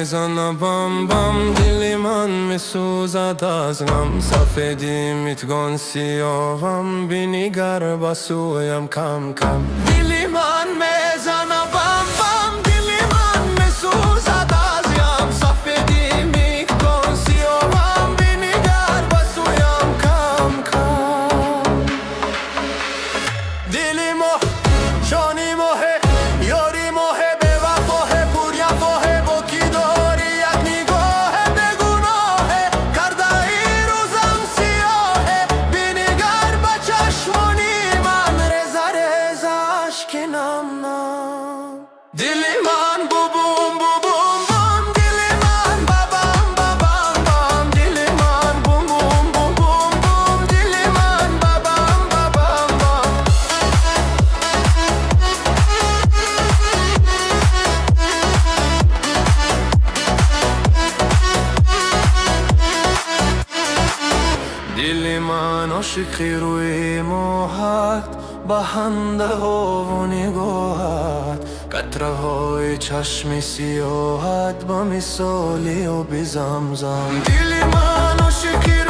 میزنه بم بم، دل من میسوزد از غم. سفیدی میتگان سیاهم، بینیگر بسویم کم کم. دل من میزنه بم بم، دل من میسوزد از غم. سفیدی میتگان سیاهم، بینیگر بسویم کم کم. دلی مو جانی موه یاری موه به وفاه پوریا فاه با کی داری یک نگاه بگناه کرده ای روزم سیاه بینیگر به چشمانی من رزا رزا اشک نم نم. دلی من بو بوم بو بوم بوم، دلی من بابام بابام بام. دلی من بوم بوم بوم بوم بوم، دلی من بابام بابام بام. دل من عاشقی روی موهات، بهنده ها و نگاهت، قطره های چشم سیاهت با مثالی و بی زمزم. دل من عاشقی